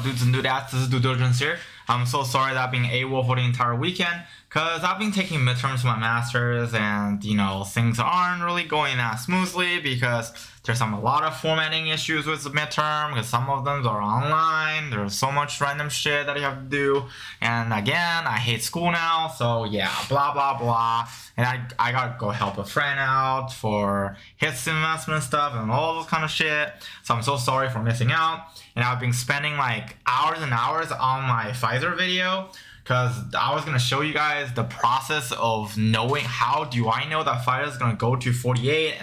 dudes and dudettes, this is due diligence here. I'm so sorry that I've been AWOL for the entire weekend, because I've been taking midterms for my masters, and things aren't really going that smoothly because there's a lot of formatting issues with the midterm, because some of them are online. There's so much random shit that you have to do, and again, I hate school now, so yeah, blah blah blah. And I gotta go help a friend out for his investment stuff and all those kind of shit. So I'm so sorry for missing out. And I've been spending like hours and hours on my Pfizer video, because I was gonna show you guys the process of knowing how do I know that Pfizer is gonna go to 48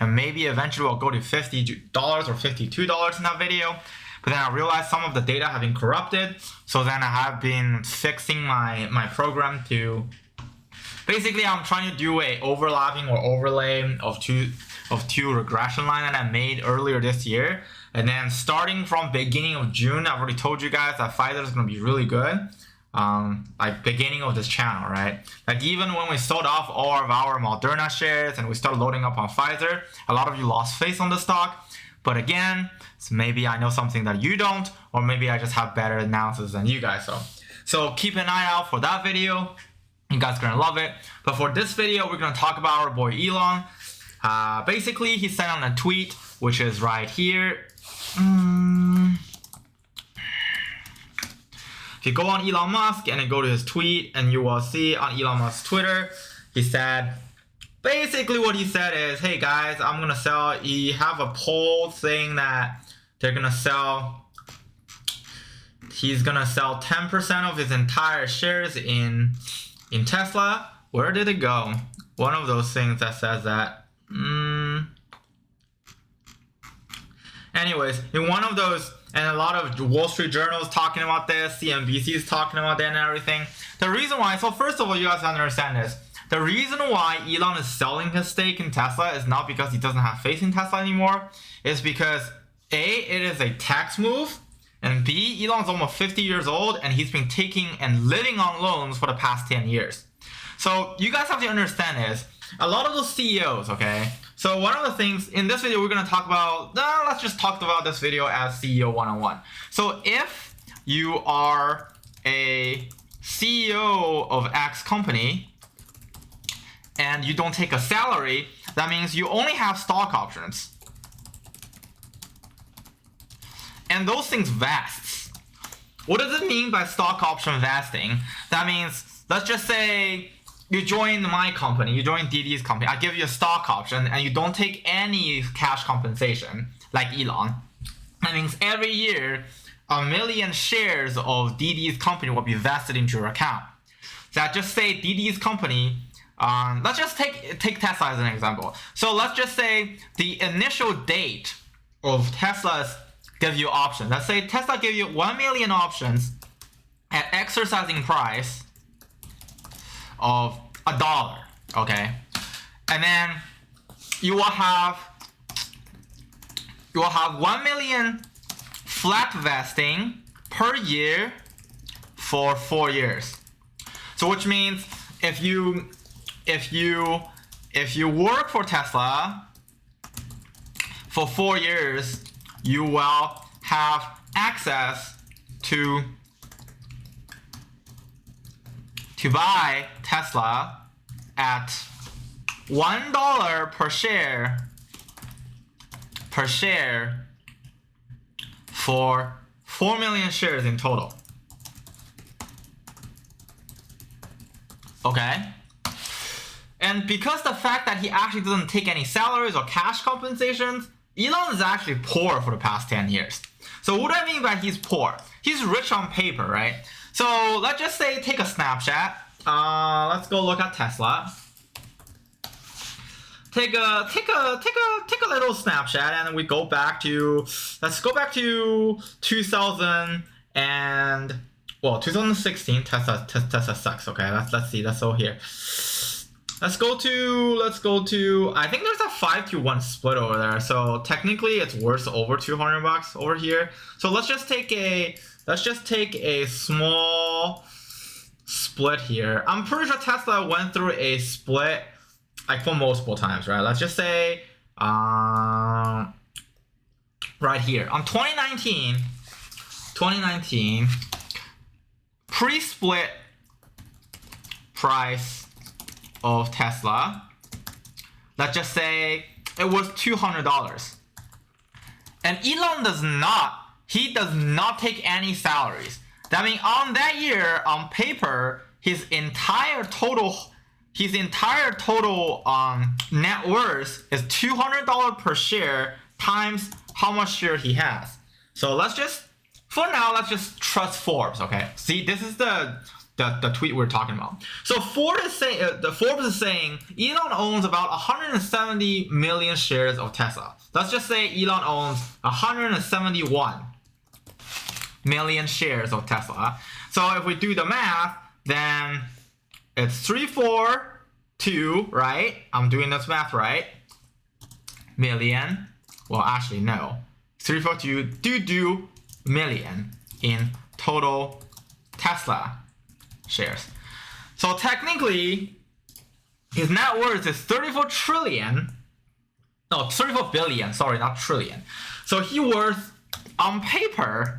and maybe eventually will go to $50 or $52 in that video. But then I realized some of the data have been corrupted. So then I have been fixing my program to basically I'm trying to do a overlapping or overlay of two regression lines that I made earlier this year. And then starting from beginning of June, I've already told you guys that Pfizer is going to be really good. Like beginning of this channel, right? Like even when we sold off all of our Moderna shares and we started loading up on Pfizer, a lot of you lost faith on the stock. But again, so maybe I know something that you don't, or maybe I just have better analysis than you guys. So keep an eye out for that video. You guys are gonna love it. But for this video, we're gonna talk about our boy Elon. Basically, he sent on a tweet, which is right here. If you go on Elon Musk and then go to his tweet, and you will see on Elon Musk's Twitter, he said, basically what he said is, hey guys, I'm gonna sell. He have a poll saying that they're gonna sell. He's gonna sell 10% of his entire shares in Tesla. Where did it go? One of those things that says that. Anyways, in one of those, and a lot of Wall Street journals talking about this, CNBC is talking about that and everything. The reason why, so first of all, you guys have to understand this. The reason why Elon is selling his stake in Tesla is not because he doesn't have faith in Tesla anymore. It's because A, it is a tax move, and B, Elon's almost 50 years old and he's been taking and living on loans for the past 10 years. So you guys have to understand this. A lot of those CEOs, okay? So one of the things in this video we're going to talk about, let's just talk about this video as CEO 101. So if you are a CEO of X company and you don't take a salary, that means you only have stock options. And those things vest. What does it mean by stock option vesting? That means, let's just say you join my company, you join DD's company, I give you a stock option and you don't take any cash compensation like Elon. That means every year, 1 million shares of DD's company will be vested into your account. So I just say DD's company, let's just take Tesla as an example. So let's just say the initial date of Tesla's give you options. Let's say Tesla give you 1 million options at exercising price of $1, okay? And then you will have 1 million flat vesting per year for 4 years. So which means if you work for Tesla for 4 years, you will have access to buy Tesla at $1 per share for 4 million shares in total. Okay? And because the fact that he actually doesn't take any salaries or cash compensations, Elon is actually poor for the past 10 years. So what do I mean by he's poor? He's rich on paper, right? So let's just say take a snapshot. Let's go look at Tesla. Take a little snapshot, and we go back to, let's go back to 2016. Tesla sucks. Okay, let's see. That's all here. Let's go to. I think there's a 5-to-1 split over there. So technically, it's worth over $200 over here. So let's just take a small split here. I'm pretty sure Tesla went through a split like for multiple times, right? Let's just say right here on 2019, 2019 pre-split price of Tesla, let's just say it was $200. And Elon does not take any salaries. That means on that year, on paper, his entire total net worth is $200 per share times how much share he has. So let's just trust Forbes, okay? See, this is the tweet we're talking about. So Forbes is saying Elon owns about 170 million shares of Tesla. Let's just say Elon owns 171 million shares of Tesla. So if we do the math, then it's 342, right? I'm doing this math right. Million. Well, actually no. 342 million in total Tesla shares. So technically, his net worth is 34 billion, sorry, not trillion. So he worth, on paper,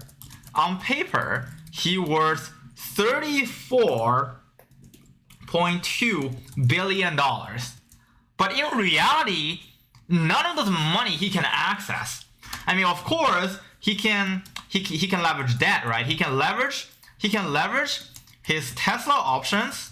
he worth $34.2 billion. But in reality, none of this money he can access. I mean, of course, he can leverage debt, right? He can leverage his Tesla options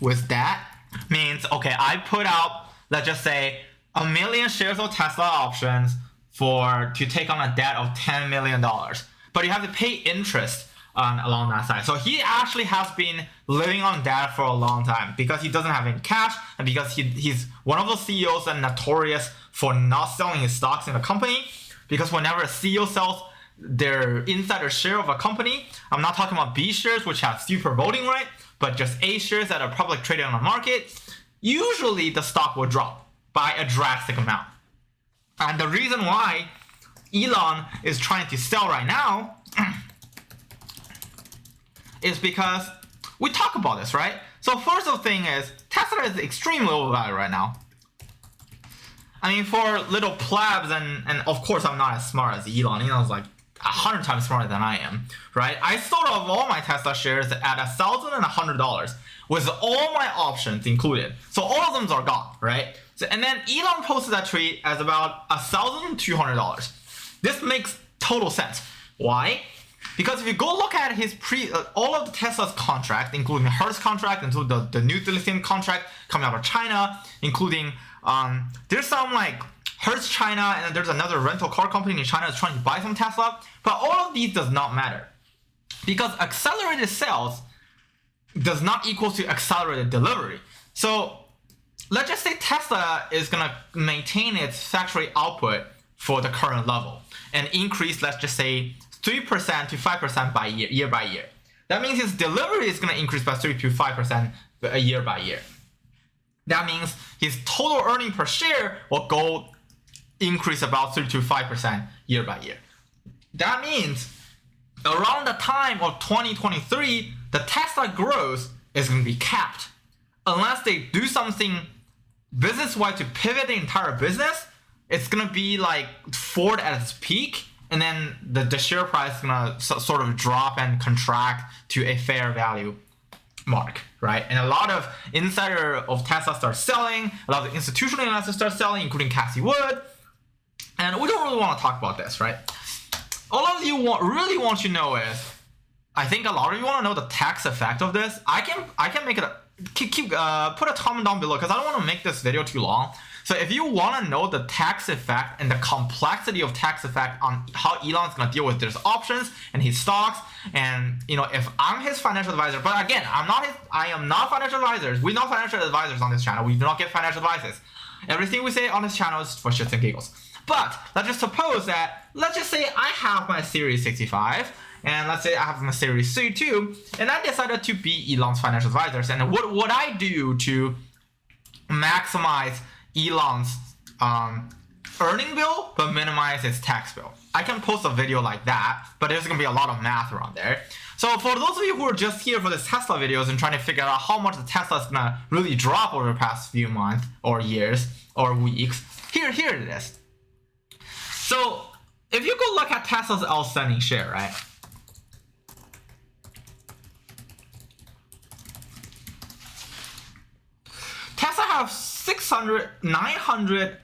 with that. Means, okay, I put out, let's just say, 1 million shares of Tesla options to take on a debt of $10 million. But you have to pay interest along that side. So he actually has been living on debt for a long time because he doesn't have any cash, and because he's one of those CEOs that are notorious for not selling his stocks in the company. Because whenever a CEO sells their insider share of a company, I'm not talking about B shares, which have super voting right, but just A shares that are public traded on the market, usually the stock will drop by a drastic amount. And the reason why Elon is trying to sell right now is because we talk about this, right? So first thing is, Tesla is extremely overvalued right now. I mean, for little plebs, and of course I'm not as smart as Elon. Elon's like 100 times smarter than I am, right? I sold off all my Tesla shares at $1,100 with all my options included. So all of them are gone, right? So, and then Elon posted that tweet as about $1,200. This makes total sense. Why? Because if you go look at his all of the Tesla's contract, including the Hertz contract, including the new lithium contract coming out of China, including there's some like Hertz China, and then there's another rental car company in China that's trying to buy some Tesla. But all of these does not matter, because accelerated sales does not equal to accelerated delivery. So let's just say Tesla is gonna maintain its factory output for the current level and increase, let's just say, 3% to 5% by year by year. That means his delivery is going to increase by 3 to 5% year by year. That means his total earning per share will increase about 3 to 5% year by year. That means around the time of 2023, the Tesla growth is going to be capped. Unless they do something business-wide to pivot the entire business, it's going to be like Ford at its peak, and then the share price is going to sort of drop and contract to a fair value mark, right? And a lot of insider of Tesla start selling, a lot of institutional investors start selling, including Cassie Wood. And we don't really want to talk about this, right? All of you really want to know is, I think a lot of you want to know the tax effect of this. I can make it put a comment down below, because I don't want to make this video too long. So if you want to know the tax effect and the complexity of tax effect on how Elon's going to deal with his options and his stocks, and if I'm his financial advisor, but again, I am not financial advisors. We're not financial advisors on this channel. We do not get financial advices. Everything we say on this channel is for shits and giggles. But let's just say I have my Series 65, and let's say I have my Series 32, and I decided to be Elon's financial advisors. And what would I do to maximize Elon's earning bill but minimize its tax bill? I can post a video like that, but there's gonna be a lot of math around there. So for those of you who are just here for this Tesla videos and trying to figure out how much the Tesla is gonna really drop over the past few months or years or weeks, here it is. So if you go look at Tesla's outstanding share, right? Tesla have 600, 900.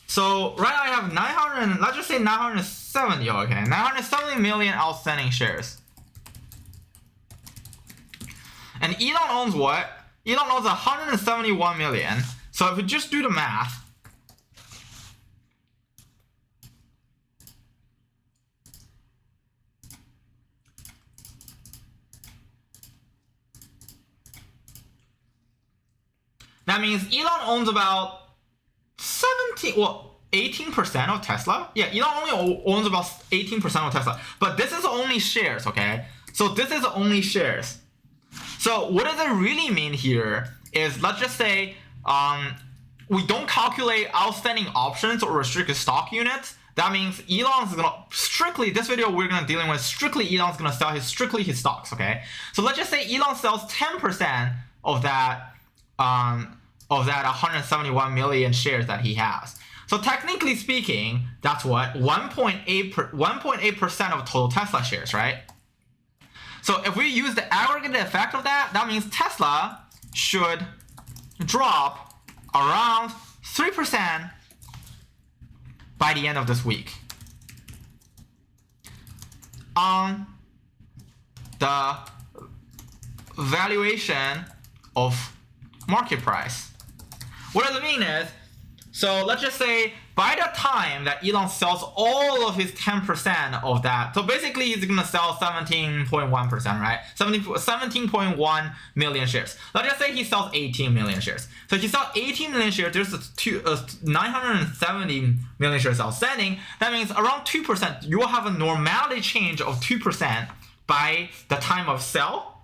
So right now I have 900, let's just say 970, okay? 970 million outstanding shares. And Elon owns what? Elon owns 171 million. So if we just do the math, that means Elon owns about 18% of Tesla. Yeah, Elon only owns about 18% of Tesla. But this is only shares, okay? So this is only shares. So what does it really mean here is, let's just say we don't calculate outstanding options or restricted stock units. That means Elon's gonna strictly, this video we're gonna dealing with strictly Elon's gonna sell strictly his stocks, okay? So let's just say Elon sells 10% of that 171 million shares that he has. So technically speaking, that's what 1.8% of total Tesla shares, right? So if we use the aggregate effect of that, that means Tesla should drop around 3% by the end of this week on the valuation of market price. What does it mean is, so let's just say by the time that Elon sells all of his 10% of that, so basically he's gonna sell 17.1%, right? 17.1 million shares. Let's just say he sells 18 million shares. So if he sells 18 million shares, there's 970 million shares outstanding. That means around 2%, you will have a normality change of 2% by the time of sell.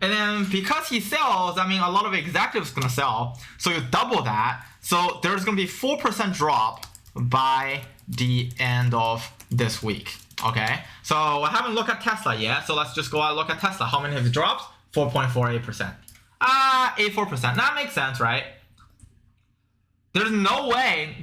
And then because he sells, I mean, a lot of executives gonna sell. So you double that. So there's gonna be 4% drop by the end of this week. Okay. So I haven't looked at Tesla yet. So let's just go out and look at Tesla. How many have it dropped? 4.48%. 84%. That makes sense, right? There's no way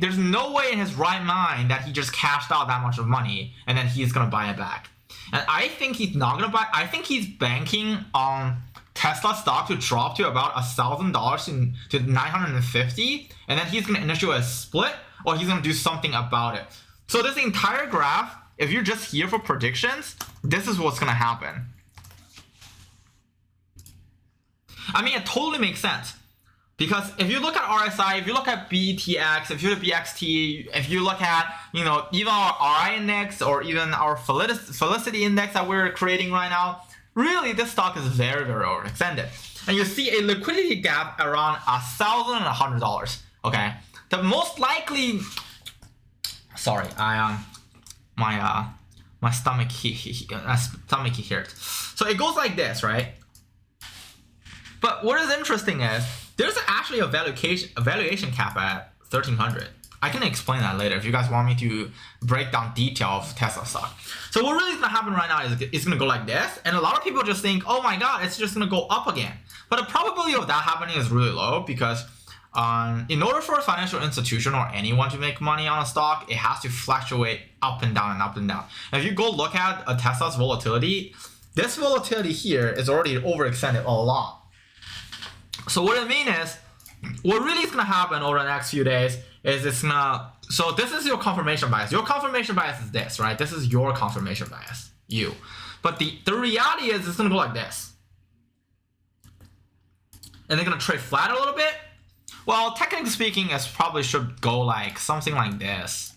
in his right mind that he just cashed out that much of money and then he's gonna buy it back. And I think he's not gonna buy. I think he's banking on Tesla stock to drop to about $1,000 to 950, and then he's gonna initiate a split, or he's gonna do something about it. So this entire graph, if you're just here for predictions, this is what's gonna happen. I mean, it totally makes sense. Because if you look at RSI, if you look at BTX, if you look at BXT, if you look at, even our RI index or even our Felicity index that we're creating right now, really this stock is very, very overextended. And you see a liquidity gap around $1,100, okay? The most likely, sorry, my stomach hurt. So it goes like this, right? But what is interesting is, there's actually a valuation cap at 1,300. I can explain that later if you guys want me to break down detail of Tesla stock. So what really is gonna happen right now is it's gonna go like this, and a lot of people just think, oh my god, it's just gonna go up again. But the probability of that happening is really low because in order for a financial institution or anyone to make money on a stock, it has to fluctuate up and down and up and down. And if you go look at a Tesla's volatility, this volatility here is already overextended a lot. So what I mean is, what really is gonna happen over the next few days is it's gonna, so this is your confirmation bias. Your confirmation bias is this, right? This is your confirmation bias, you. But the reality is it's gonna go like this. And they're gonna trade flat a little bit. Well, technically speaking, it probably should go like something like this.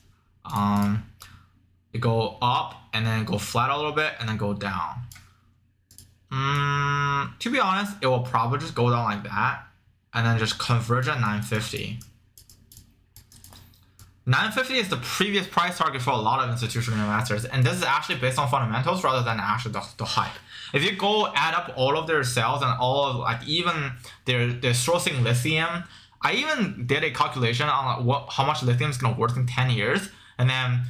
It go up and then go flat a little bit and then go down. To be honest, it will probably just go down like that and then just converge at 950. 950 is the previous price target for a lot of institutional investors, and this is actually based on fundamentals rather than actually the hype. If you go add up all of their sales and all of even their sourcing lithium, I even did a calculation on how much lithium is going to worth in 10 years, and then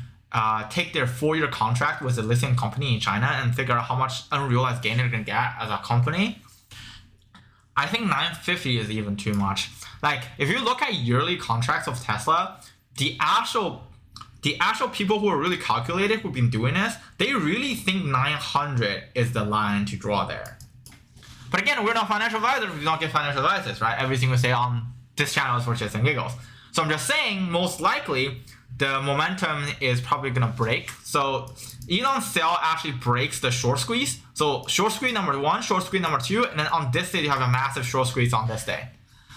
take their 4-year contract with a lithium company in China and figure out how much unrealized gain they're going to get as a company. I think 950 is even too much. Like, if you look at yearly contracts of Tesla, the actual people who are really calculated, who've been doing this, they really think 900 is the line to draw there. But again, we're not financial advisors. We don't give financial advice, right? Everything we say on this channel is for shits and giggles. So I'm just saying, most likely, the momentum is probably going to break. So Elon's sell actually breaks the short squeeze. So short squeeze number 1, short squeeze number 2, and then on this day, you have a massive short squeeze on this day.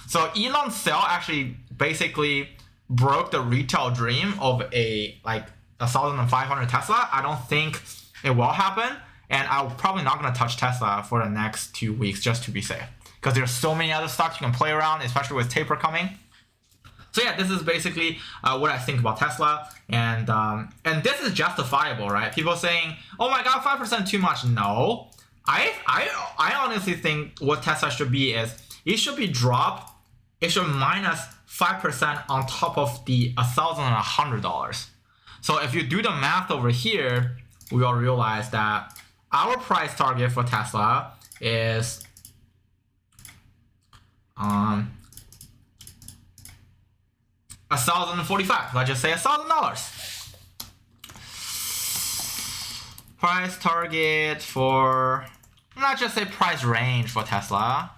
So Elon's sell actually basically broke the retail dream of a 1,500 Tesla. I don't think it will happen. And I'm probably not going to touch Tesla for the next 2 weeks just to be safe. Because there's so many other stocks you can play around, especially with taper coming. So yeah, this is basically what I think about Tesla. And this is justifiable, right? People saying, oh my God, 5% too much. No. I honestly think what Tesla should be is, it should be dropped. It should minus 5% on top of the $1,100. So if you do the math over here, we will realize that our price target for Tesla is $1,045. Let's just say $1,000. Price target for, let's just say price range for Tesla.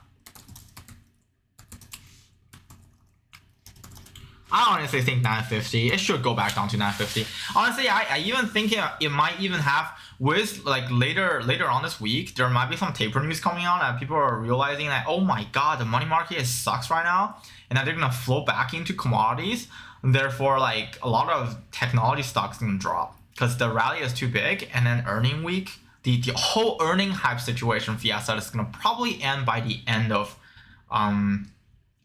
I honestly think 950. It should go back down to 950. Honestly, I even think it might even have, with like later on this week, there might be some taper news coming out and people are realizing that, oh my God, the money market sucks right now, and that they're gonna flow back into commodities, and therefore like a lot of technology stocks gonna drop because the rally is too big, and then earning week, the whole earning hype situation Fiesta is gonna probably end by the end of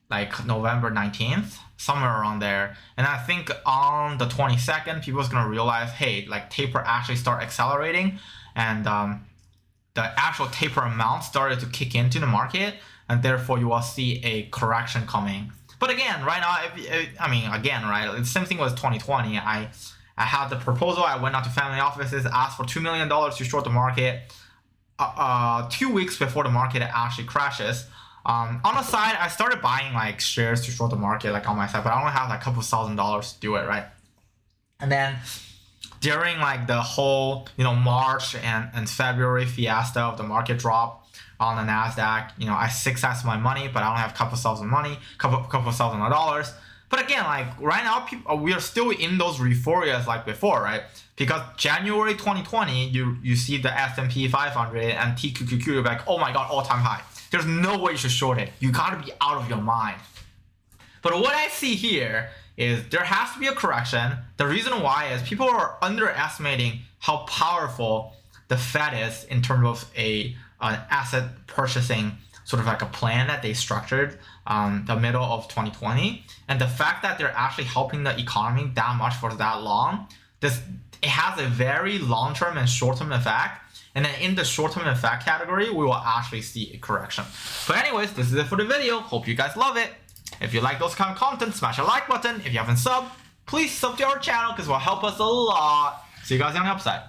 like November 19th, somewhere around there. And I think on the 22nd, people's gonna realize, hey, like taper actually start accelerating, and the actual taper amount started to kick into the market, and therefore you will see a correction coming. But again, right now, right, the same thing was 2020. I had the proposal, I went out to family offices, asked for $2 million to short the market 2 weeks before the market actually crashes. On the side, I started buying like shares to short the market like on my side, but I only have like a couple $1,000s to do it, right? And then during like the whole March and February fiesta of the market drop on the Nasdaq, I 6x my money, but I only have a couple thousand dollars. But again, like right now, we are still in those euphorias like before, right? Because January 2020, you see the S&P 500 and TQQQ, you're like, oh my God, all-time high. There's no way you should short it. You gotta be out of your mind. But what I see here is there has to be a correction. The reason why is people are underestimating how powerful the Fed is in terms of an asset purchasing sort of like a plan that they structured the middle of 2020. And the fact that they're actually helping the economy that much for that long, it has a very long-term and short-term effect. And then in the short-term effect category, we will actually see a correction. But anyways, this is it for the video. Hope you guys love it. If you like those kind of content, smash a like button. If you haven't subbed, please sub to our channel because it will help us a lot. See you guys on the upside.